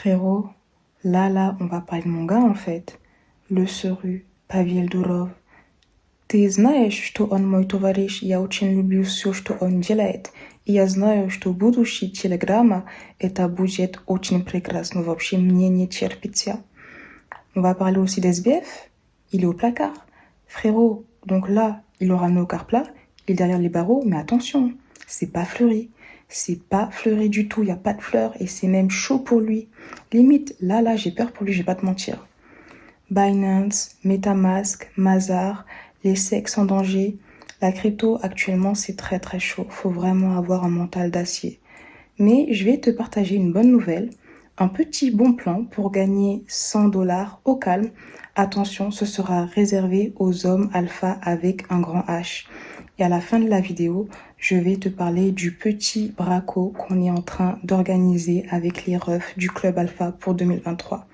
Frérot, là, on va parler de mon gars en fait. Лесору, Павел Дуров. Ты знаешь, что он мой товарищ, я очень люблю все, что он делает. И я знаю, что будущий телеграмма это будет очень прекрасно. Вообще, мне не терпится. On va parler aussi d'SBF. Il est au placard. Frérot, donc là, il aura le nez au carplat, il est derrière les barreaux, mais attention, c'est pas fleuri. C'est pas fleuri du tout, il n'y a pas de fleurs et c'est même chaud pour lui. Limite, là, j'ai peur pour lui, je vais pas te mentir. Binance, MetaMask, Mazar, les SEC en danger. La crypto, actuellement, c'est très très chaud. Faut vraiment avoir un mental d'acier. Mais je vais te partager une bonne nouvelle. Un petit bon plan pour gagner 100 dollars au calme. Attention, ce sera réservé aux hommes alpha avec un grand H. Et à la fin de la vidéo, je vais te parler du petit braco qu'on est en train d'organiser avec les refs du Club Alpha pour 2023.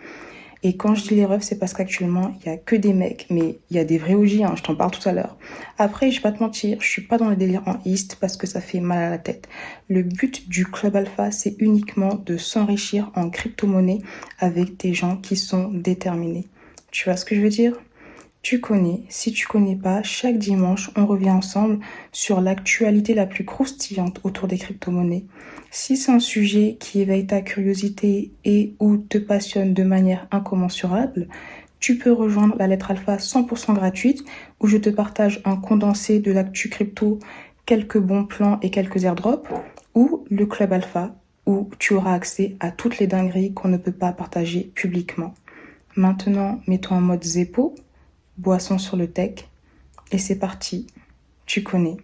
Et quand je dis les refs, c'est parce qu'actuellement, il n'y a que des mecs, mais il y a des vrais OG, hein, je t'en parle tout à l'heure. Après, je vais pas te mentir, je suis pas dans le délire en East parce que ça fait mal à la tête. Le but du Club Alpha, c'est uniquement de s'enrichir en crypto-monnaie avec des gens qui sont déterminés. Tu vois ce que je veux dire ? Tu connais, si tu connais pas, chaque dimanche, on revient ensemble sur l'actualité la plus croustillante autour des crypto-monnaies. Si c'est un sujet qui éveille ta curiosité et ou te passionne de manière incommensurable, tu peux rejoindre la lettre alpha 100% gratuite où je te partage un condensé de l'actu crypto, quelques bons plans et quelques airdrops, ou le club alpha où tu auras accès à toutes les dingueries qu'on ne peut pas partager publiquement. Maintenant, mets-toi en mode Zeppo, boisson sur le tech, et c'est parti, tu connais.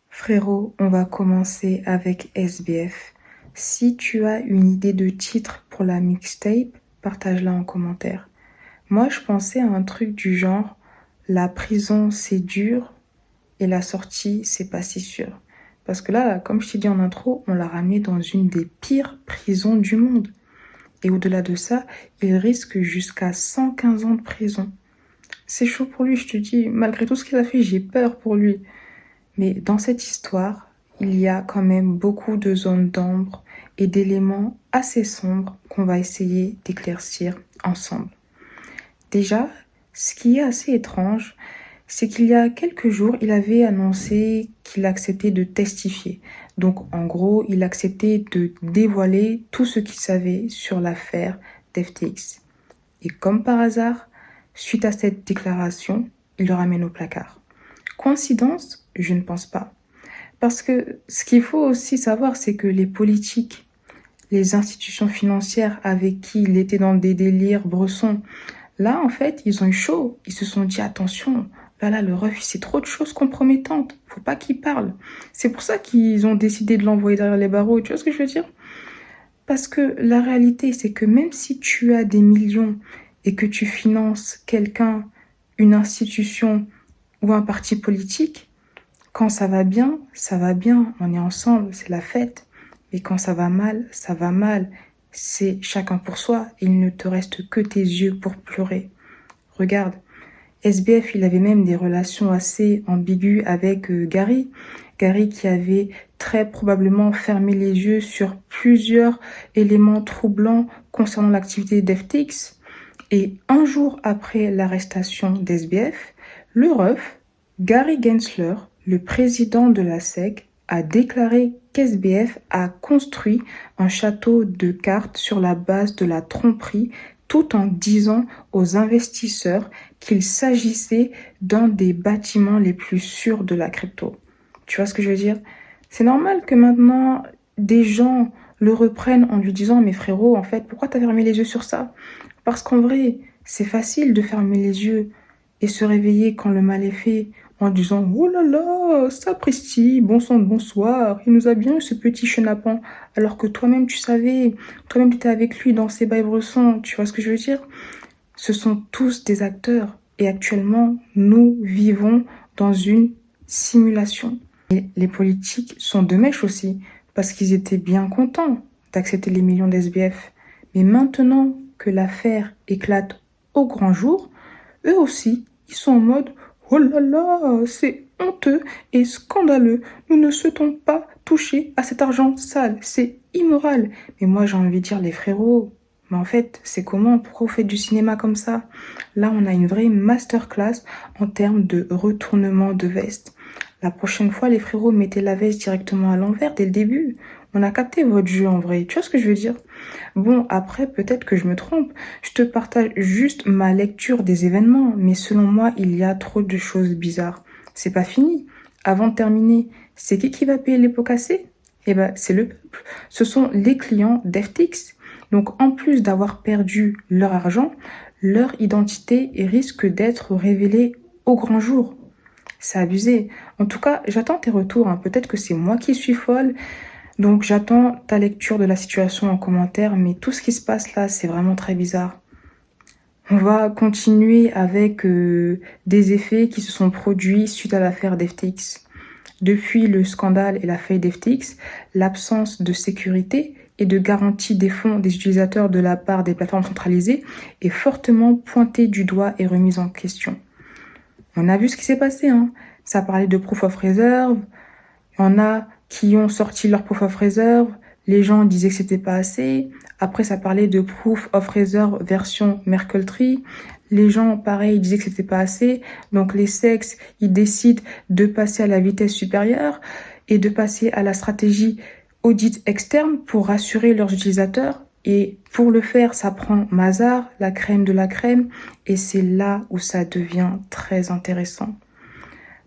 Frérot, on va commencer avec SBF. Si tu as une idée de titre pour la mixtape, partage-la en commentaire. Moi, je pensais à un truc du genre « La prison, c'est dur » et la sortie, c'est pas si sûr. Parce que là, comme je t'ai dit en intro, on l'a ramené dans une des pires prisons du monde. Et au-delà de ça, il risque jusqu'à 115 ans de prison. C'est chaud pour lui, je te dis. Malgré tout ce qu'il a fait, j'ai peur pour lui. Mais dans cette histoire, il y a quand même beaucoup de zones d'ombre et d'éléments assez sombres qu'on va essayer d'éclaircir ensemble. Déjà, ce qui est assez étrange, c'est qu'il y a quelques jours, il avait annoncé qu'il acceptait de testifier. Donc, en gros, il acceptait de dévoiler tout ce qu'il savait sur l'affaire d'FTX. Et comme par hasard, suite à cette déclaration, il le ramène au placard. Coïncidence ? Je ne pense pas. Parce que ce qu'il faut aussi savoir, c'est que les politiques, les institutions financières avec qui il était dans des délires bressons, là, en fait, ils ont eu chaud. Ils se sont dit, attention, là, le ref, c'est trop de choses compromettantes. Faut pas qu'il parle. C'est pour ça qu'ils ont décidé de l'envoyer derrière les barreaux. Tu vois ce que je veux dire ? Parce que la réalité, c'est que même si tu as des millions et que tu finances quelqu'un, une institution ou un parti politique, quand ça va bien, on est ensemble, c'est la fête. Mais quand ça va mal, c'est chacun pour soi. Il ne te reste que tes yeux pour pleurer. Regarde, SBF, il avait même des relations assez ambiguës avec Gary. Gary qui avait très probablement fermé les yeux sur plusieurs éléments troublants concernant l'activité d'FTX. Et un jour après l'arrestation d'SBF, le ref, Gary Gensler, le président de la SEC, a déclaré qu'SBF a construit un château de cartes sur la base de la tromperie tout en disant aux investisseurs qu'il s'agissait d'un des bâtiments les plus sûrs de la crypto. Tu vois ce que je veux dire ? C'est normal que maintenant, des gens le reprennent en lui disant « Mais frérot, en fait, pourquoi t'as fermé les yeux sur ça ?» Parce qu'en vrai, c'est facile de fermer les yeux et se réveiller quand le mal est fait en disant « Oh là là, sapristi, bon sang de bonsoir, il nous a bien eu ce petit chenapan. » Alors que toi-même tu savais, toi-même tu étais avec lui dans ses bails bressons, tu vois ce que je veux dire ? Ce sont tous des acteurs et actuellement nous vivons dans une simulation. Et les politiques sont de mèche aussi parce qu'ils étaient bien contents d'accepter les millions d'SBF. Mais maintenant que l'affaire éclate au grand jour, eux aussi, ils sont en mode oh là là, c'est honteux et scandaleux. Nous ne souhaitons pas toucher à cet argent sale, c'est immoral. Mais moi, j'ai envie de dire, les frérots, mais en fait, c'est comment? Pourquoi vous faites du cinéma comme ça? Là, on a une vraie masterclass en termes de retournement de veste. La prochaine fois, les frérots, mettez la veste directement à l'envers dès le début. On a capté votre jeu en vrai. Tu vois ce que je veux dire? Bon, après, peut-être que je me trompe. Je te partage juste ma lecture des événements, mais selon moi, il y a trop de choses bizarres. C'est pas fini. Avant de terminer, c'est qui va payer les pots cassés? Eh ben, c'est le peuple. Ce sont les clients d'FTX. Donc, en plus d'avoir perdu leur argent, leur identité risque d'être révélée au grand jour. C'est abusé. En tout cas, j'attends tes retours, hein. Peut-être que c'est moi qui suis folle. Donc j'attends ta lecture de la situation en commentaire, mais tout ce qui se passe là, c'est vraiment très bizarre. On va continuer avec des effets qui se sont produits suite à l'affaire d'FTX. Depuis le scandale et la faillite d'FTX, l'absence de sécurité et de garantie des fonds des utilisateurs de la part des plateformes centralisées est fortement pointée du doigt et remise en question. On a vu ce qui s'est passé, hein. Ça parlait de proof of reserve. Il y en a qui ont sorti leur proof of reserve. Les gens disaient que c'était pas assez. Après, ça parlait de proof of reserve version Merkle Tree. Les gens, pareil, disaient que c'était pas assez. Donc, les SEX, ils décident de passer à la vitesse supérieure et de passer à la stratégie audit externe pour rassurer leurs utilisateurs. Et pour le faire, ça prend Mazars, la crème de la crème. Et c'est là où ça devient très intéressant.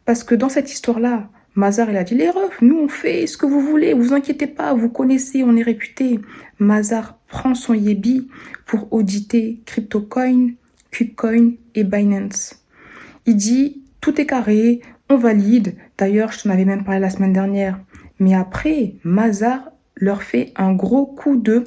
Parce que dans cette histoire-là, Mazars, il a dit, les refs, nous on fait ce que vous voulez, vous inquiétez pas, vous connaissez, on est réputé. Mazars prend son Yebi pour auditer CryptoCoin, KuCoin et Binance. Il dit, tout est carré, on valide. D'ailleurs, je t'en avais même parlé la semaine dernière. Mais après, Mazars leur fait un gros coup de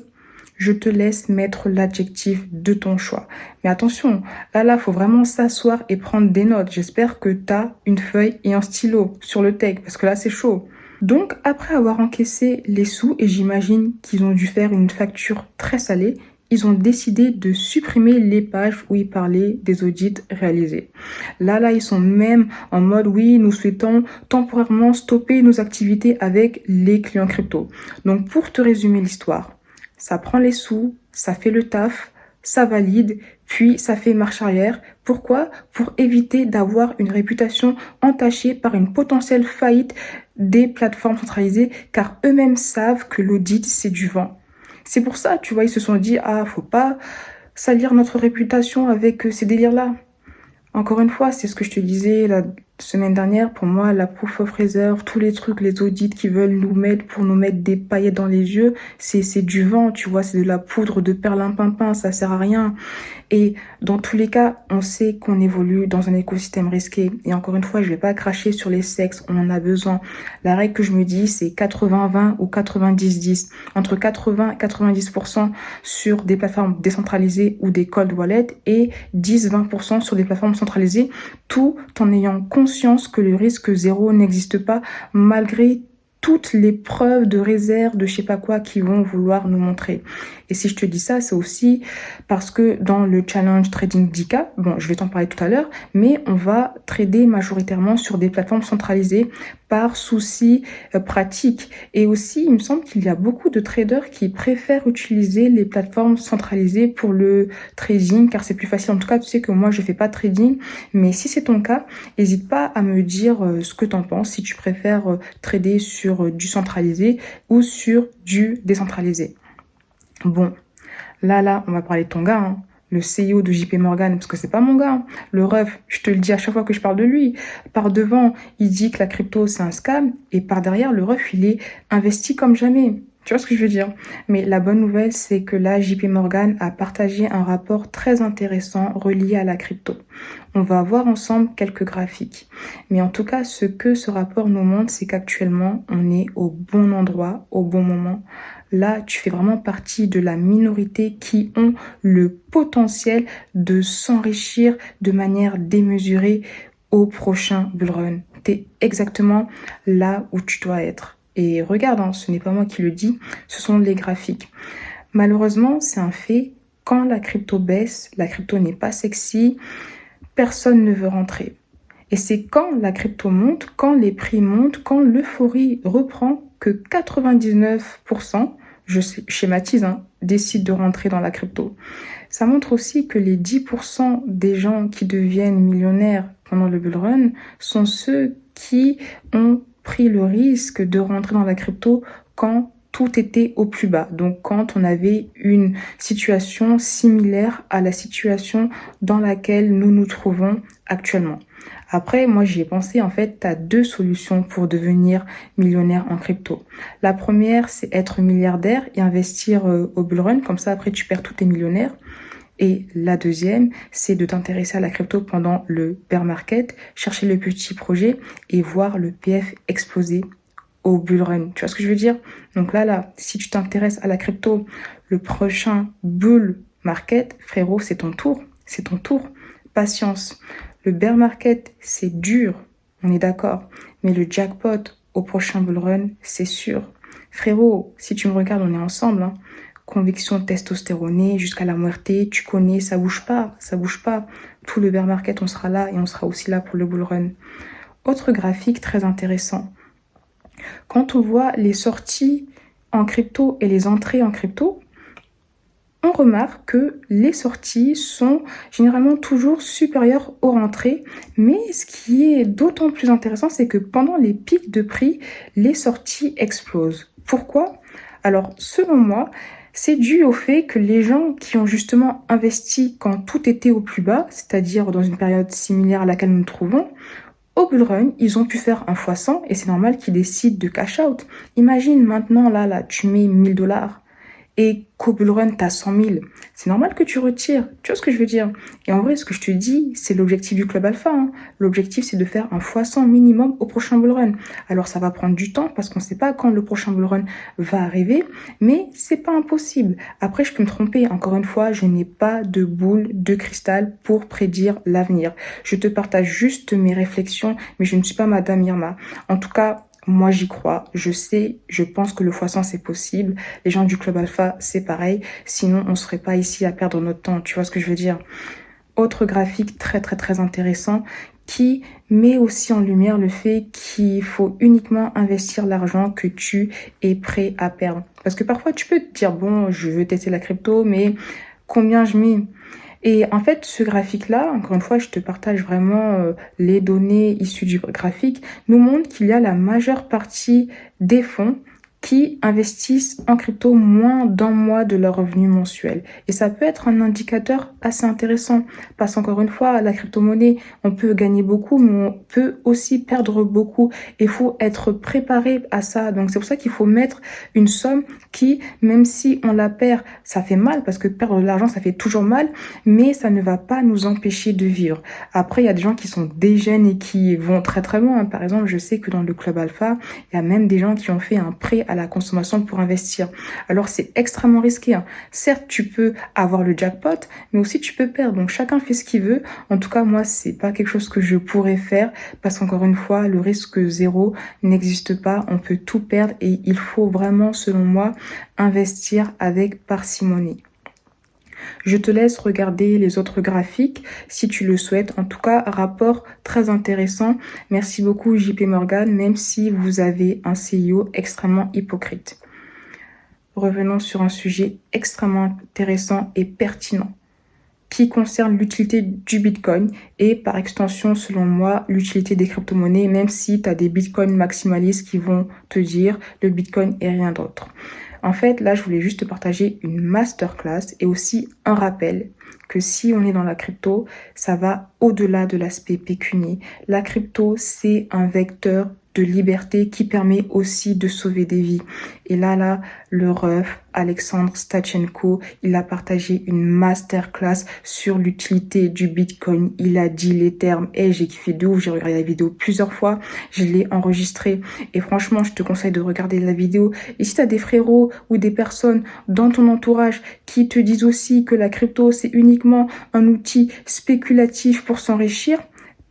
je te laisse mettre l'adjectif de ton choix. Mais attention, là, faut vraiment s'asseoir et prendre des notes. J'espère que tu as une feuille et un stylo sur le tech, parce que là, c'est chaud. Donc, après avoir encaissé les sous, et j'imagine qu'ils ont dû faire une facture très salée, ils ont décidé de supprimer les pages où ils parlaient des audits réalisés. Là, ils sont même en mode, oui, nous souhaitons temporairement stopper nos activités avec les clients crypto. Donc, pour te résumer l'histoire, ça prend les sous, ça fait le taf, ça valide, puis ça fait marche arrière. Pourquoi? Pour éviter d'avoir une réputation entachée par une potentielle faillite des plateformes centralisées, car eux-mêmes savent que l'audit, c'est du vent. C'est pour ça, tu vois, ils se sont dit, ah, faut pas salir notre réputation avec ces délires-là. Encore une fois, c'est ce que je te disais la semaine dernière. Pour moi, la proof of reserve, tous les trucs, les audits qui veulent nous mettre pour nous mettre des paillettes dans les yeux, c'est du vent, tu vois, c'est de la poudre de perlimpinpin, ça sert à rien. Et dans tous les cas, on sait qu'on évolue dans un écosystème risqué. Et encore une fois, je vais pas cracher sur les sexes, on en a besoin. La règle que je me dis, c'est 80-20 ou 90-10. Entre 80 et 90% sur des plateformes décentralisées ou des cold wallets et 10-20% sur des plateformes centralisées, tout en ayant conscience que le risque zéro n'existe pas malgré toutes les preuves de réserve, de je sais pas quoi, qui vont vouloir nous montrer. Et si je te dis ça, c'est aussi parce que dans le challenge trading 10K, bon, je vais t'en parler tout à l'heure, mais on va trader majoritairement sur des plateformes centralisées par souci pratique. Et aussi, il me semble qu'il y a beaucoup de traders qui préfèrent utiliser les plateformes centralisées pour le trading, car c'est plus facile. En tout cas, tu sais que moi, je fais pas de trading, mais si c'est ton cas, n'hésite pas à me dire ce que t'en penses, si tu préfères trader sur du centralisé ou sur du décentralisé. Bon, là, on va parler de ton gars, hein. Le CEO de JP Morgan, parce que c'est pas mon gars, hein. Le ref, je te le dis à chaque fois que je parle de lui. Par devant, il dit que la crypto, c'est un scam, et par derrière, le ref, il est investi comme jamais. Tu vois ce que je veux dire? Mais la bonne nouvelle, c'est que là, JP Morgan a partagé un rapport très intéressant relié à la crypto. On va voir ensemble quelques graphiques. Mais en tout cas, ce que ce rapport nous montre, c'est qu'actuellement, on est au bon endroit, au bon moment. Là, tu fais vraiment partie de la minorité qui ont le potentiel de s'enrichir de manière démesurée au prochain bull run. T'es exactement là où tu dois être. Et regarde, hein, ce n'est pas moi qui le dis, ce sont les graphiques. Malheureusement, c'est un fait. Quand la crypto baisse, la crypto n'est pas sexy, personne ne veut rentrer. Et c'est quand la crypto monte, quand les prix montent, quand l'euphorie reprend que 99%, je schématise, décident de rentrer dans la crypto. Ça montre aussi que les 10% des gens qui deviennent millionnaires pendant le bull run sont ceux qui ont pris le risque de rentrer dans la crypto quand tout était au plus bas. Donc quand on avait une situation similaire à la situation dans laquelle nous nous trouvons actuellement. Après, moi, j'y ai pensé, en fait, tu as deux solutions pour devenir millionnaire en crypto. La première, c'est être milliardaire et investir au bull run. Comme ça, après, tu perds tous tes millionnaires. Et la deuxième, c'est de t'intéresser à la crypto pendant le bear market, chercher le petit projet et voir le PF exploser au bull run. Tu vois ce que je veux dire? Donc là, si tu t'intéresses à la crypto, le prochain bull market, frérot, c'est ton tour. C'est ton tour. Patience. Le bear market, c'est dur, on est d'accord. Mais le jackpot au prochain bull run, c'est sûr. Frérot, si tu me regardes, on est ensemble. Conviction testostéronée jusqu'à la muerte, tu connais, ça bouge pas, ça bouge pas. Tout le bear market, on sera là et on sera aussi là pour le bull run. Autre graphique très intéressant. Quand on voit les sorties en crypto et les entrées en crypto, on remarque que les sorties sont généralement toujours supérieures aux rentrées, mais ce qui est d'autant plus intéressant, c'est que pendant les pics de prix, les sorties explosent. Pourquoi? Alors, selon moi, c'est dû au fait que les gens qui ont justement investi quand tout était au plus bas, c'est-à-dire dans une période similaire à laquelle nous nous trouvons, au bull run, ils ont pu faire un fois 100 et c'est normal qu'ils décident de cash out. Imagine maintenant, là, tu mets 1000 $ et qu'au bull run, t'as 100 000. C'est normal que tu retires. Tu vois ce que je veux dire? Et en vrai, ce que je te dis, c'est l'objectif du Club Alpha. L'objectif, c'est de faire un x100 minimum au prochain bull run. Alors, ça va prendre du temps parce qu'on ne sait pas quand le prochain bull run va arriver, mais c'est pas impossible. Après, je peux me tromper. Encore une fois, je n'ai pas de boule de cristal pour prédire l'avenir. Je te partage juste mes réflexions, mais je ne suis pas Madame Irma. En tout cas, moi, j'y crois. Je sais, je pense que le x100, c'est possible. Les gens du Club Alpha, c'est pareil. Sinon, on ne serait pas ici à perdre notre temps. Tu vois ce que je veux dire? Autre graphique très, très, très intéressant qui met aussi en lumière le fait qu'il faut uniquement investir l'argent que tu es prêt à perdre. Parce que parfois, tu peux te dire, bon, je veux tester la crypto, mais combien je mets? Et en fait, ce graphique-là, encore une fois, je te partage vraiment les données issues du graphique, nous montre qu'il y a la majeure partie des fonds qui investissent en crypto moins d'un mois de leur revenu mensuel. Et ça peut être un indicateur assez intéressant parce qu'encore une fois, la crypto-monnaie, on peut gagner beaucoup, mais on peut aussi perdre beaucoup. Il faut être préparé à ça. Donc c'est pour ça qu'il faut mettre une somme qui, même si on la perd, ça fait mal parce que perdre de l'argent, ça fait toujours mal, mais ça ne va pas nous empêcher de vivre. Après, il y a des gens qui sont des jeunes et qui vont très très loin. Par exemple, je sais que dans le Club Alpha, il y a même des gens qui ont fait un prêt à la consommation pour investir. Alors c'est extrêmement risqué. Certes, tu peux avoir le jackpot, mais aussi tu peux perdre. Donc chacun fait ce qu'il veut. En tout cas, moi, c'est pas quelque chose que je pourrais faire parce qu'encore une fois, le risque zéro n'existe pas. On peut tout perdre et il faut vraiment, selon moi, investir avec parcimonie. Je te laisse regarder les autres graphiques si tu le souhaites. En tout cas, rapport très intéressant. Merci beaucoup JP Morgan, même si vous avez un CEO extrêmement hypocrite. Revenons sur un sujet extrêmement intéressant et pertinent qui concerne l'utilité du Bitcoin et par extension, selon moi, l'utilité des crypto-monnaies, même si tu as des Bitcoins maximalistes qui vont te dire le Bitcoin et rien d'autre. En fait, là, je voulais juste te partager une masterclass et aussi un rappel que si on est dans la crypto, ça va au-delà de l'aspect pécunier. La crypto, c'est un vecteur de liberté qui permet aussi de sauver des vies. Et là, le ref, Alexandre Stachenko, il a partagé une masterclass sur l'utilité du Bitcoin. Il a dit les termes et j'ai kiffé de ouf. J'ai regardé la vidéo plusieurs fois. Je l'ai enregistrée et franchement, je te conseille de regarder la vidéo. Et si tu as des frérots ou des personnes dans ton entourage qui te disent aussi que la crypto, c'est uniquement un outil spéculatif pour s'enrichir,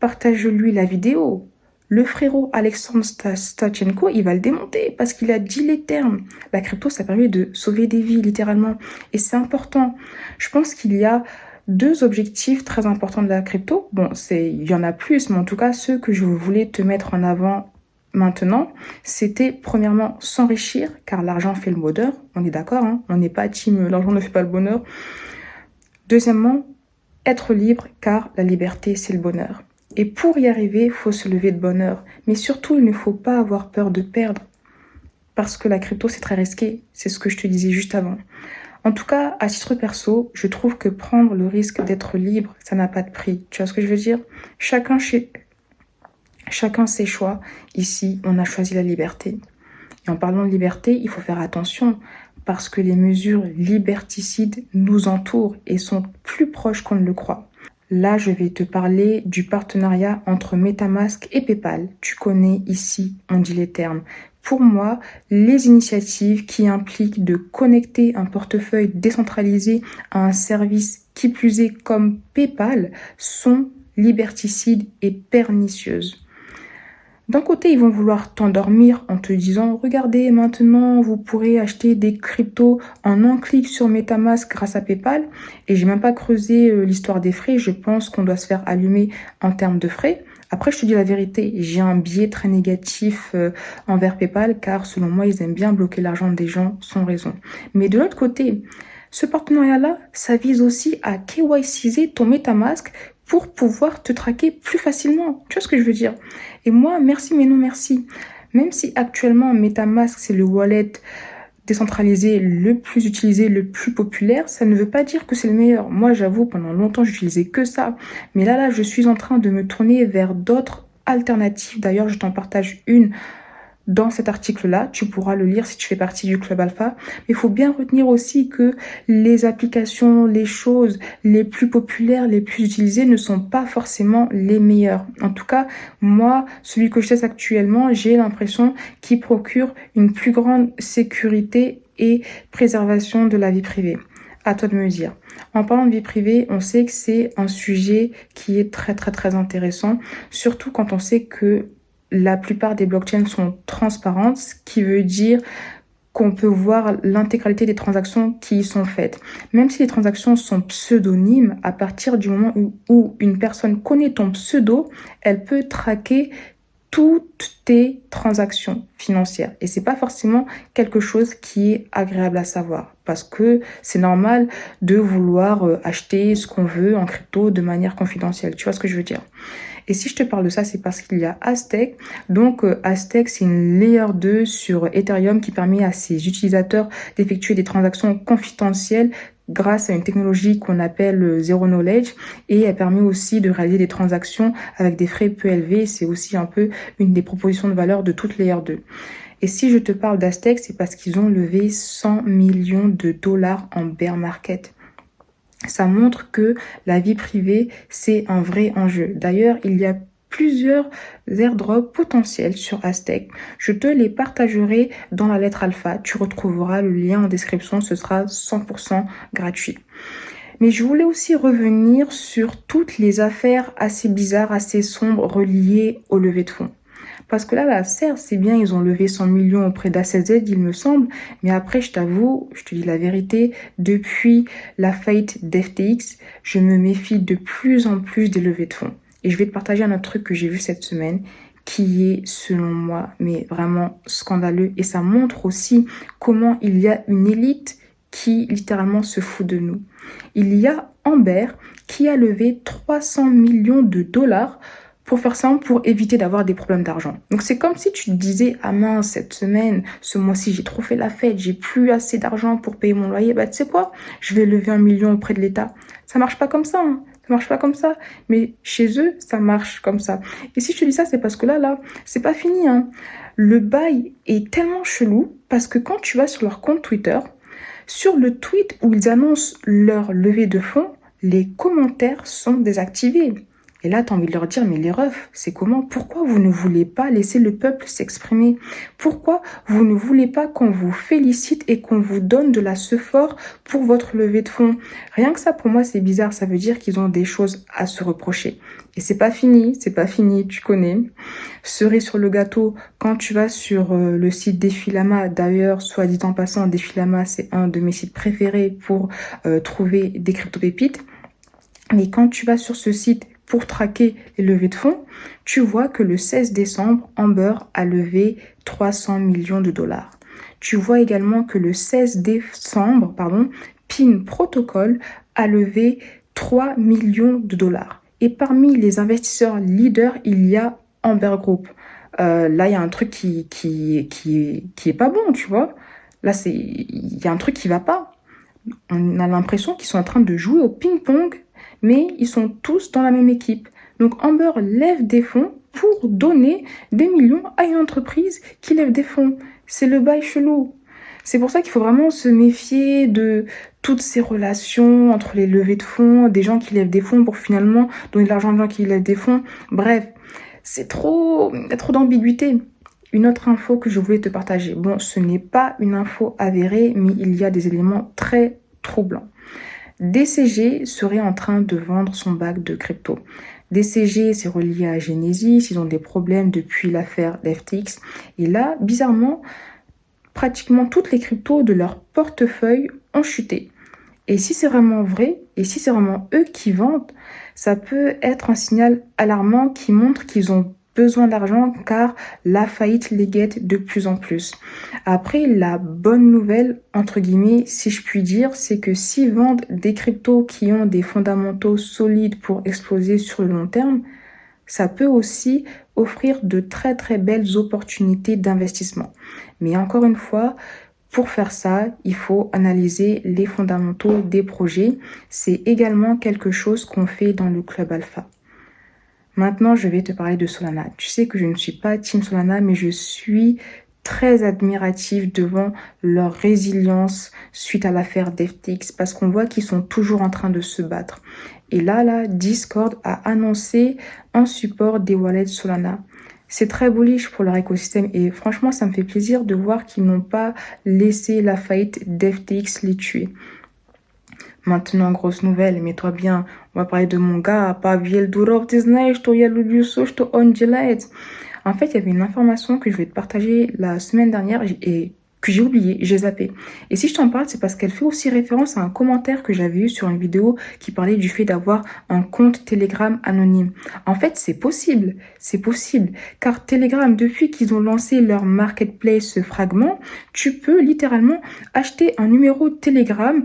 partage-lui la vidéo. Le frérot Alexandre Stachenko, il va le démonter parce qu'il a dit les termes. La crypto, ça permet de sauver des vies, littéralement. Et c'est important. Je pense qu'il y a deux objectifs très importants de la crypto. Bon, il y en a plus, mais en tout cas, ceux que je voulais te mettre en avant maintenant, c'était premièrement s'enrichir, car l'argent fait le bonheur. On est d'accord, hein, on n'est pas team l'argent ne fait pas le bonheur. Deuxièmement, être libre, car la liberté, c'est le bonheur. Et pour y arriver, il faut se lever de bonne heure. Mais surtout, il ne faut pas avoir peur de perdre. Parce que la crypto, c'est très risqué. C'est ce que je te disais juste avant. En tout cas, à titre perso, je trouve que prendre le risque d'être libre, ça n'a pas de prix. Tu vois ce que je veux dire? Chacun ses choix. Ici, on a choisi la liberté. Et en parlant de liberté, il faut faire attention parce que les mesures liberticides nous entourent et sont plus proches qu'on ne le croit. Là, je vais te parler du partenariat entre MetaMask et PayPal. Tu connais ici, on dit les termes. Pour moi, les initiatives qui impliquent de connecter un portefeuille décentralisé à un service qui plus est comme PayPal sont liberticides et pernicieuses. D'un côté, ils vont vouloir t'endormir en te disant « Regardez, maintenant, vous pourrez acheter des cryptos en un clic sur MetaMask grâce à PayPal. » Et j'ai même pas creusé l'histoire des frais. Je pense qu'on doit se faire allumer en termes de frais. Après, je te dis la vérité, j'ai un biais très négatif envers PayPal car selon moi, ils aiment bien bloquer l'argent des gens sans raison. Mais de l'autre côté, ce partenariat-là, ça vise aussi à KYCiser ton MetaMask pour pouvoir te traquer plus facilement. Tu vois ce que je veux dire? Et moi, merci mais non merci. Même si actuellement MetaMask, c'est le wallet décentralisé le plus utilisé, le plus populaire, ça ne veut pas dire que c'est le meilleur. Moi, j'avoue, pendant longtemps, j'utilisais que ça. Mais là, je suis en train de me tourner vers d'autres alternatives. D'ailleurs, je t'en partage une dans cet article-là. Tu pourras le lire si tu fais partie du Club Alpha. Mais il faut bien retenir aussi que les applications, les choses les plus populaires, les plus utilisées ne sont pas forcément les meilleures. En tout cas, moi, celui que je teste actuellement, j'ai l'impression qu'il procure une plus grande sécurité et préservation de la vie privée. À toi de me dire. En parlant de vie privée, on sait que c'est un sujet qui est très très très intéressant, surtout quand on sait que la plupart des blockchains sont transparentes, ce qui veut dire qu'on peut voir l'intégralité des transactions qui y sont faites. Même si les transactions sont pseudonymes, à partir du moment où une personne connaît ton pseudo, elle peut traquer toutes tes transactions financières. Et c'est pas forcément quelque chose qui est agréable à savoir parce que c'est normal de vouloir acheter ce qu'on veut en crypto de manière confidentielle. Tu vois ce que je veux dire? Et si je te parle de ça, c'est parce qu'il y a Aztec. Donc, Aztec, c'est une layer 2 sur Ethereum qui permet à ses utilisateurs d'effectuer des transactions confidentielles grâce à une technologie qu'on appelle Zero Knowledge. Et elle permet aussi de réaliser des transactions avec des frais peu élevés. C'est aussi un peu une des propositions de valeur de toute layer 2. Et si je te parle d'Aztec, c'est parce qu'ils ont levé 100 millions de dollars en bear market. Ça montre que la vie privée, c'est un vrai enjeu. D'ailleurs, il y a plusieurs airdrops potentiels sur Aztec. Je te les partagerai dans la lettre alpha. Tu retrouveras le lien en description. Ce sera 100% gratuit. Mais je voulais aussi revenir sur toutes les affaires assez bizarres, assez sombres reliées au levée de fonds. Parce que là, certes, c'est bien, ils ont levé 100 millions auprès d'ACZ, il me semble. Mais après, je t'avoue, je te dis la vérité, depuis la faillite d'FTX, je me méfie de plus en plus des levées de fonds. Et je vais te partager un autre truc que j'ai vu cette semaine, qui est, selon moi, mais vraiment scandaleux. Et ça montre aussi comment il y a une élite qui, littéralement, se fout de nous. Il y a Amber qui a levé 300 millions de dollars pour faire simple, pour éviter d'avoir des problèmes d'argent. Donc c'est comme si tu te disais, ah mince, cette semaine, ce mois-ci, j'ai trop fait la fête, j'ai plus assez d'argent pour payer mon loyer. Bah tu sais quoi, je vais lever 1 million auprès de l'État. Ça marche pas comme ça, hein. Ça marche pas comme ça. Mais chez eux, ça marche comme ça. Et si je te dis ça, c'est parce que là, c'est pas fini, hein. Le bail est tellement chelou parce que quand tu vas sur leur compte Twitter, sur le tweet où ils annoncent leur levée de fonds, les commentaires sont désactivés. Et là, tu as envie de leur dire, mais les refs, c'est comment? Pourquoi vous ne voulez pas laisser le peuple s'exprimer? Pourquoi vous ne voulez pas qu'on vous félicite et qu'on vous donne de la sephore pour votre levée de fonds? Rien que ça, pour moi, c'est bizarre. Ça veut dire qu'ils ont des choses à se reprocher. Et c'est pas fini, tu connais. Cerise sur le gâteau, quand tu vas sur le site Défilama, d'ailleurs, soit dit en passant, Défilama, c'est un de mes sites préférés pour trouver des crypto-pépites. Mais quand tu vas sur ce site pour traquer les levées de fonds, tu vois que le 16 décembre, Amber a levé 300 millions de dollars. Tu vois également que le 16 décembre, PIN Protocol a levé 3 millions de dollars. Et parmi les investisseurs leaders, il y a Amber Group. Là, il y a un truc qui est pas bon, tu vois. Là, il y a un truc qui va pas. On a l'impression qu'ils sont en train de jouer au ping-pong, mais ils sont tous dans la même équipe. Donc Amber lève des fonds pour donner des millions à une entreprise qui lève des fonds. C'est le bail chelou. C'est pour ça qu'il faut vraiment se méfier de toutes ces relations entre les levées de fonds, des gens qui lèvent des fonds pour finalement donner de l'argent aux gens qui lèvent des fonds. Bref, il y a trop d'ambiguïté. Une autre info que je voulais te partager. Bon, ce n'est pas une info avérée, mais il y a des éléments très troublants. DCG serait en train de vendre son bac de crypto. DCG, c'est relié à Genesis, ils ont des problèmes depuis l'affaire FTX. Et là, bizarrement, pratiquement toutes les cryptos de leur portefeuille ont chuté. Et si c'est vraiment vrai, et si c'est vraiment eux qui vendent, ça peut être un signal alarmant qui montre qu'ils ont besoin d'argent car la faillite les guette de plus en plus. Après, la bonne nouvelle, entre guillemets, si je puis dire, c'est que s'ils vendent des cryptos qui ont des fondamentaux solides pour exploser sur le long terme, ça peut aussi offrir de très très belles opportunités d'investissement. Mais encore une fois, pour faire ça, il faut analyser les fondamentaux des projets. C'est également quelque chose qu'on fait dans le Club Alpha. Maintenant, je vais te parler de Solana. Tu sais que je ne suis pas Team Solana, mais je suis très admirative devant leur résilience suite à l'affaire d'FTX parce qu'on voit qu'ils sont toujours en train de se battre. Et là, Discord a annoncé un support des wallets Solana. C'est très bullish pour leur écosystème et franchement, ça me fait plaisir de voir qu'ils n'ont pas laissé la faillite d'FTX les tuer. Maintenant, grosse nouvelle, mets-toi bien, on va parler de mon gars, Pavel Durov, ты знаешь, что я люблю все, что он делает. En fait, il y avait une information que je vais te partager la semaine dernière et que j'ai oublié, j'ai zappé. Et si je t'en parle, c'est parce qu'elle fait aussi référence à un commentaire que j'avais eu sur une vidéo qui parlait du fait d'avoir un compte Telegram anonyme. En fait, c'est possible, car Telegram, depuis qu'ils ont lancé leur marketplace Fragment, tu peux littéralement acheter un numéro Telegram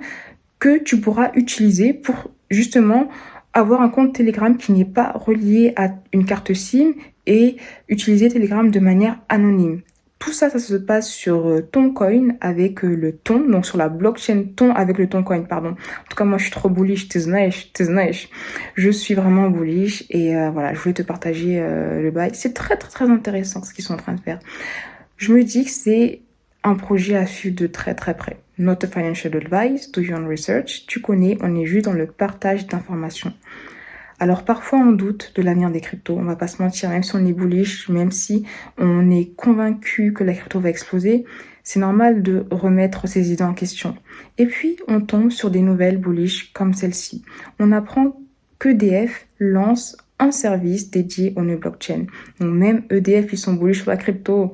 que tu pourras utiliser pour justement avoir un compte Telegram qui n'est pas relié à une carte SIM et utiliser Telegram de manière anonyme. Tout ça, ça se passe sur Toncoin avec le Ton, donc sur la blockchain Ton avec le Toncoin, pardon. En tout cas, moi, je suis trop bullish, t'es nice. Je suis vraiment bullish et voilà, je voulais te partager le bail. C'est très, très, très intéressant ce qu'ils sont en train de faire. Je me dis que c'est un projet à suivre de très, très près. Not a financial advice, do your own research. Tu connais, on est juste dans le partage d'informations. Alors parfois on doute de l'avenir des cryptos, on va pas se mentir, même si on est bullish, même si on est convaincu que la crypto va exploser, c'est normal de remettre ses idées en question. Et puis on tombe sur des nouvelles bullish comme celle-ci. On apprend qu'EDF lance un service dédié aux nœuds blockchain. Donc même EDF, ils sont bullish sur la crypto.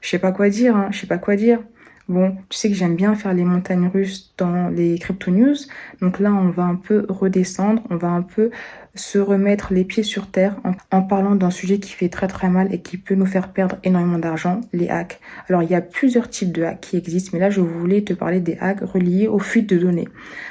Je sais pas quoi dire. Bon, tu sais que j'aime bien faire les montagnes russes dans les crypto news. Donc là, on va un peu redescendre, on va un peu se remettre les pieds sur terre en parlant d'un sujet qui fait très très mal et qui peut nous faire perdre énormément d'argent, les hacks. Alors, il y a plusieurs types de hacks qui existent, mais là, je voulais te parler des hacks reliés aux fuites de données.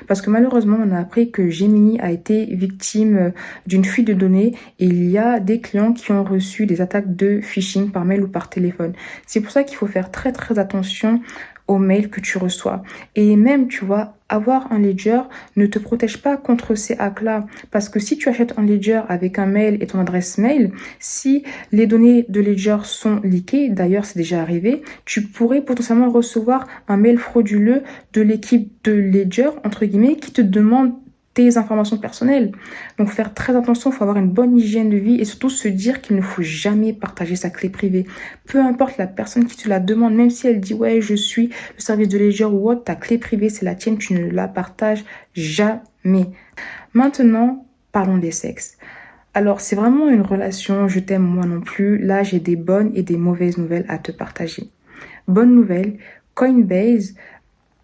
Parce que malheureusement, on a appris que Gemini a été victime d'une fuite de données et il y a des clients qui ont reçu des attaques de phishing par mail ou par téléphone. C'est pour ça qu'il faut faire très très attention aux mails que tu reçois. Et même, tu vois, avoir un ledger ne te protège pas contre ces hacks-là. Parce que si tu achètes un ledger avec un mail et ton adresse mail, si les données de ledger sont leakées, d'ailleurs c'est déjà arrivé, tu pourrais potentiellement recevoir un mail frauduleux de l'équipe de ledger, entre guillemets, qui te demande tes informations personnelles. Donc faire très attention, il faut avoir une bonne hygiène de vie et surtout se dire qu'il ne faut jamais partager sa clé privée. Peu importe la personne qui te la demande, même si elle dit ouais je suis le service de ledger ou autre, ta clé privée c'est la tienne, tu ne la partages jamais. Maintenant, parlons des sexes. Alors c'est vraiment une relation, je t'aime moi non plus. Là j'ai des bonnes et des mauvaises nouvelles à te partager. Bonne nouvelle, Coinbase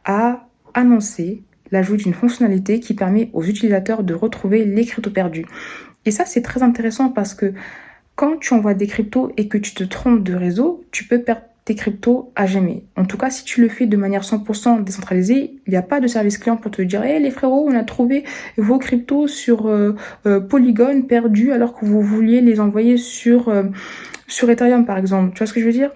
a annoncé l'ajout d'une fonctionnalité qui permet aux utilisateurs de retrouver les cryptos perdus. Et ça, c'est très intéressant parce que quand tu envoies des cryptos et que tu te trompes de réseau, tu peux perdre tes cryptos à jamais. En tout cas, si tu le fais de manière 100% décentralisée, il n'y a pas de service client pour te dire hey, les frérots, on a trouvé vos cryptos sur Polygon perdus alors que vous vouliez les envoyer sur Ethereum, par exemple. Tu vois ce que je veux dire?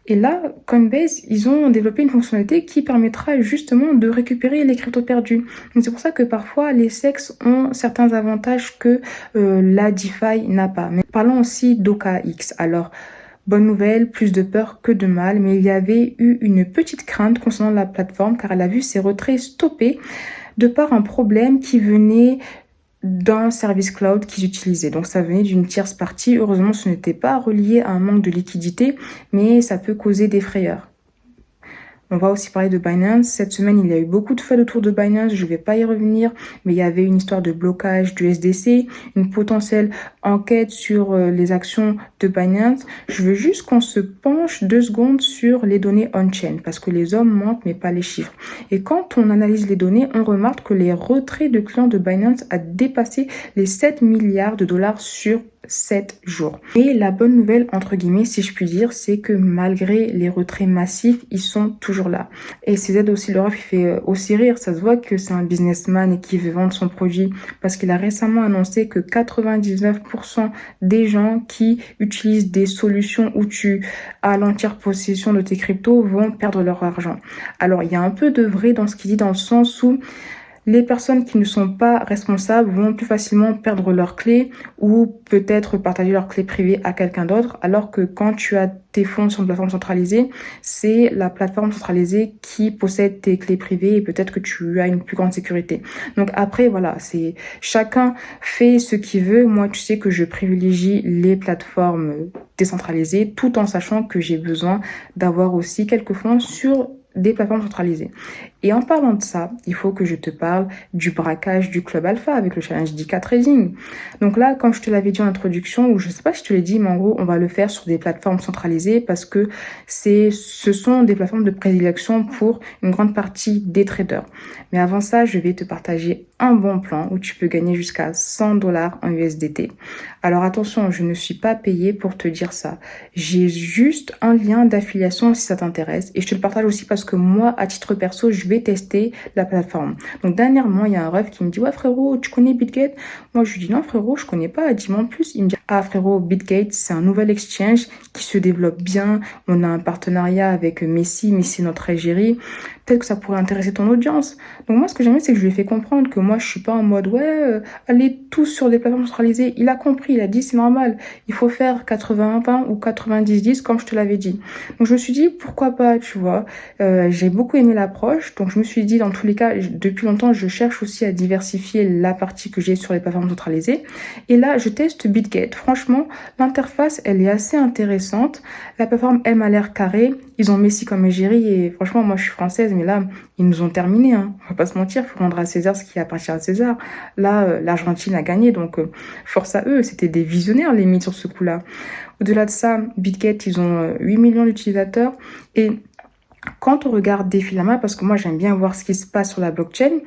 Et là, Coinbase, ils ont développé une fonctionnalité qui permettra justement de récupérer les cryptos perdus. Donc c'est pour ça que parfois les sexes ont certains avantages que la DeFi n'a pas. Mais parlons aussi d'OKX. Alors, bonne nouvelle, plus de peur que de mal, mais il y avait eu une petite crainte concernant la plateforme car elle a vu ses retraits stoppés de par un problème qui venait d'un service cloud qu'ils utilisaient. Donc ça venait d'une tierce partie. Heureusement, ce n'était pas relié à un manque de liquidité, mais ça peut causer des frayeurs. On va aussi parler de Binance. Cette semaine, il y a eu beaucoup de faits autour de Binance. Je ne vais pas y revenir, mais il y avait une histoire de blocage du SDC, une potentielle enquête sur les actions de Binance. Je veux juste qu'on se penche 2 secondes sur les données on-chain, parce que les hommes mentent, mais pas les chiffres. Et quand on analyse les données, on remarque que les retraits de clients de Binance a dépassé les 7 milliards de dollars sur 7 jours. Et la bonne nouvelle, entre guillemets, si je puis dire, c'est que malgré les retraits massifs, ils sont toujours là. Et CZ aussi, le ref, il fait aussi rire. Ça se voit que c'est un businessman et qu'il veut vendre son produit parce qu'il a récemment annoncé que 99% des gens qui utilisent des solutions où tu as l'entière possession de tes cryptos vont perdre leur argent. Alors, il y a un peu de vrai dans ce qu'il dit dans le sens où les personnes qui ne sont pas responsables vont plus facilement perdre leurs clés ou peut-être partager leurs clés privées à quelqu'un d'autre, alors que quand tu as tes fonds sur une plateforme centralisée, c'est la plateforme centralisée qui possède tes clés privées et peut-être que tu as une plus grande sécurité. Donc après, voilà, c'est chacun fait ce qu'il veut. Moi, tu sais que je privilégie les plateformes décentralisées tout en sachant que j'ai besoin d'avoir aussi quelques fonds sur des plateformes centralisées. Et en parlant de ça, il faut que je te parle du braquage du Club Alpha avec le challenge d'IK Trading. Donc là, comme je te l'avais dit en introduction, ou je sais pas si je te l'ai dit, mais en gros, on va le faire sur des plateformes centralisées parce que ce sont des plateformes de prédilection pour une grande partie des traders. Mais avant ça, je vais te partager un bon plan où tu peux gagner jusqu'à 100 dollars en USDT. Alors attention, je ne suis pas payée pour te dire ça. J'ai juste un lien d'affiliation si ça t'intéresse et je te le partage aussi parce que moi, à titre perso, je vais tester la plateforme. Donc dernièrement, il y a un ref qui me dit « Ouais frérot, tu connais BitGate ?» Moi, je lui dis « Non frérot, je connais pas, dis-moi en plus. » Il me dit « Ah frérot, BitGate, c'est un nouvel exchange qui se développe bien. On a un partenariat avec Messi est notre égérie. Peut-être que ça pourrait intéresser ton audience. » Donc moi, ce que j'aime, c'est que je lui ai fait comprendre que moi, je suis pas en mode « Ouais, allez tous sur des plateformes centralisées. » Il a compris, il a dit « C'est normal. Il faut faire 80-20 ou 90-10 comme je te l'avais dit. » Donc je me suis dit « Pourquoi pas, tu vois. » J'ai beaucoup aimé l'approche. Donc je me suis dit, dans tous les cas, depuis longtemps, je cherche aussi à diversifier la partie que j'ai sur les plateformes centralisées. Et là, je teste BitGate. Franchement, l'interface, elle est assez intéressante. La plateforme, elle m'a l'air carrée. Ils ont Messi comme égérie et franchement, moi, je suis française, mais là, ils nous ont terminé. Hein. On va pas se mentir, faut rendre à César ce qui appartient à César. Là, l'Argentine a gagné, donc force à eux. C'était des visionnaires, les mythes sur ce coup-là. Au-delà de ça, BitGate, ils ont 8 millions d'utilisateurs et quand on regarde Défilama, parce que moi j'aime bien voir ce qui se passe sur la blockchain,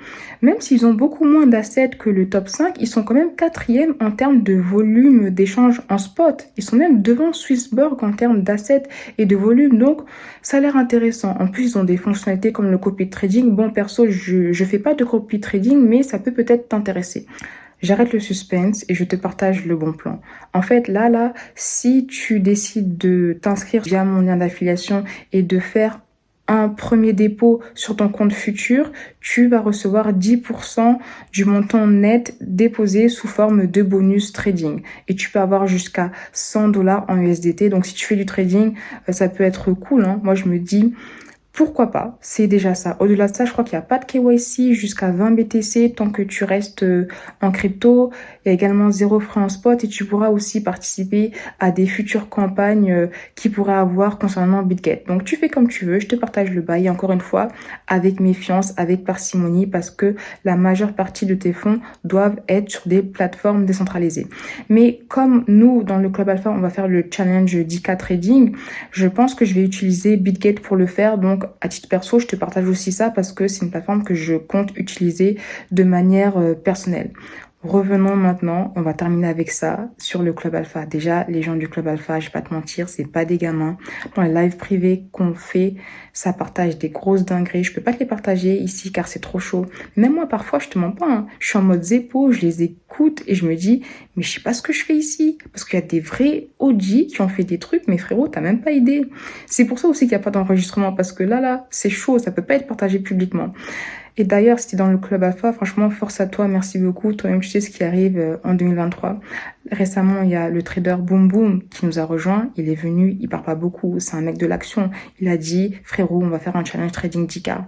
même s'ils ont beaucoup moins d'assets que le top 5, ils sont quand même 4e en termes de volume d'échange en spot. Ils sont même devant Swissborg en termes d'assets et de volume, donc ça a l'air intéressant. En plus, ils ont des fonctionnalités comme le copy trading. Bon, perso, je fais pas de copy trading, mais ça peut peut-être t'intéresser. J'arrête le suspense et je te partage le bon plan. En fait, là, si tu décides de t'inscrire via mon lien d'affiliation et de faire un premier dépôt sur ton compte futur, tu vas recevoir 10% du montant net déposé sous forme de bonus trading. Et tu peux avoir jusqu'à 100 dollars en USDT. Donc, si tu fais du trading, ça peut être cool. Hein. Moi, je me dis, pourquoi pas? C'est déjà ça. Au-delà de ça, je crois qu'il n'y a pas de KYC jusqu'à 20 BTC tant que tu restes en crypto. Il y a également 0 frais en spot et tu pourras aussi participer à des futures campagnes qui pourraient avoir concernant BitGet. Donc tu fais comme tu veux, je te partage le bail encore une fois avec méfiance, avec parcimonie parce que la majeure partie de tes fonds doivent être sur des plateformes décentralisées. Mais comme nous, dans le Club Alpha, on va faire le challenge 10K Trading, je pense que je vais utiliser BitGet pour le faire. Donc à titre perso, je te partage aussi ça parce que c'est une plateforme que je compte utiliser de manière personnelle. Revenons maintenant, on va terminer avec ça sur le Club Alpha. Déjà, les gens du Club Alpha, je vais pas te mentir, c'est pas des gamins. Dans les lives privés qu'on fait, ça partage des grosses dingueries. Je peux pas te les partager ici car c'est trop chaud. Même moi, parfois, je te mens pas, hein. Je suis en mode zépo, je les écoute et je me dis, mais je sais pas ce que je fais ici. Parce qu'il y a des vrais OG qui ont fait des trucs, mais frérot, t'as même pas idée. C'est pour ça aussi qu'il n'y a pas d'enregistrement parce que là, c'est chaud, ça peut pas être partagé publiquement. Et d'ailleurs, si tu es dans le Club Alpha, franchement, force à toi, merci beaucoup. Toi-même, tu sais ce qui arrive en 2023. Récemment, il y a le trader Boom Boom qui nous a rejoint. Il est venu, il parle pas beaucoup, c'est un mec de l'action. Il a dit, frérot, on va faire un challenge trading 10K.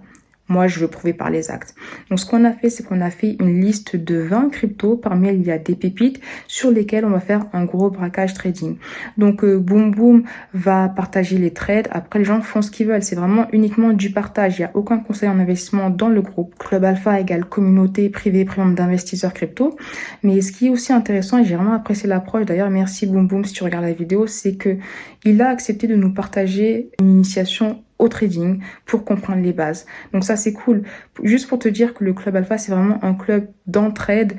Moi, je veux prouver par les actes. Donc, ce qu'on a fait, c'est qu'on a fait une liste de 20 cryptos. Parmi elles, il y a des pépites sur lesquelles on va faire un gros braquage trading. Donc, Boom Boom va partager les trades. Après, les gens font ce qu'ils veulent. C'est vraiment uniquement du partage. Il n'y a aucun conseil en investissement dans le groupe. Club Alpha égale communauté privée premium d'investisseurs crypto. Mais ce qui est aussi intéressant, et j'ai vraiment apprécié l'approche, d'ailleurs, merci Boom Boom si tu regardes la vidéo, c'est que il a accepté de nous partager une initiation au trading pour comprendre les bases. Donc ça, c'est cool. Juste pour te dire que le Club Alpha, c'est vraiment un club d'entraide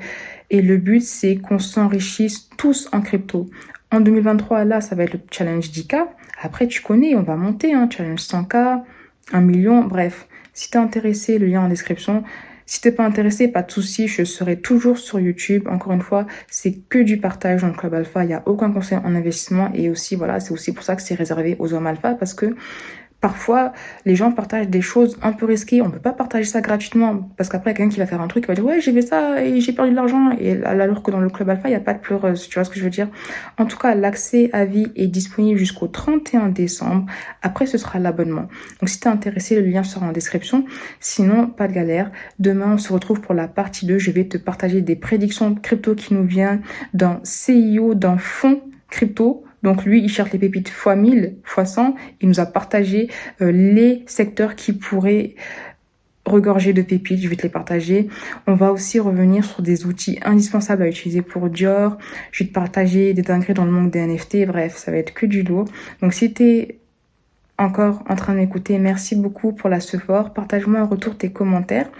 et le but, c'est qu'on s'enrichisse tous en crypto. En 2023, là, ça va être le challenge 10K. Après, tu connais, on va monter, hein, challenge 100K, 1 million, bref. Si t'es intéressé, le lien en description. Si t'es pas intéressé, pas de souci, je serai toujours sur YouTube. Encore une fois, c'est que du partage dans le Club Alpha. Il n'y a aucun conseil en investissement et aussi, voilà, c'est aussi pour ça que c'est réservé aux hommes alpha parce que parfois, les gens partagent des choses un peu risquées. On peut pas partager ça gratuitement parce qu'après, quelqu'un qui va faire un truc, il va dire ouais, j'ai fait ça et j'ai perdu de l'argent. Et alors que dans le Club Alpha, il n'y a pas de pleureuse. Tu vois ce que je veux dire? En tout cas, l'accès à vie est disponible jusqu'au 31 décembre. Après, ce sera l'abonnement. Donc, si tu es intéressé, le lien sera en description. Sinon, pas de galère. Demain, on se retrouve pour la partie 2. Je vais te partager des prédictions crypto qui nous viennent d'un CIO, d'un fonds crypto. Donc lui, il cherche les pépites x 1000, x 100. Il nous a partagé les secteurs qui pourraient regorger de pépites. Je vais te les partager. On va aussi revenir sur des outils indispensables à utiliser pour Dior. Je vais te partager des dingueries dans le monde des NFT. Bref, ça va être que du lourd. Donc si t'es encore en train de m'écouter, merci beaucoup pour la support. Partage-moi en retour tes commentaires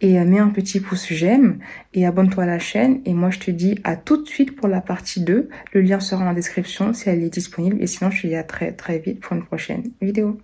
et mets un petit pouce j'aime et abonne-toi à la chaîne. Et moi, je te dis à tout de suite pour la partie 2. Le lien sera en description si elle est disponible. Et sinon, je te dis à très très vite pour une prochaine vidéo.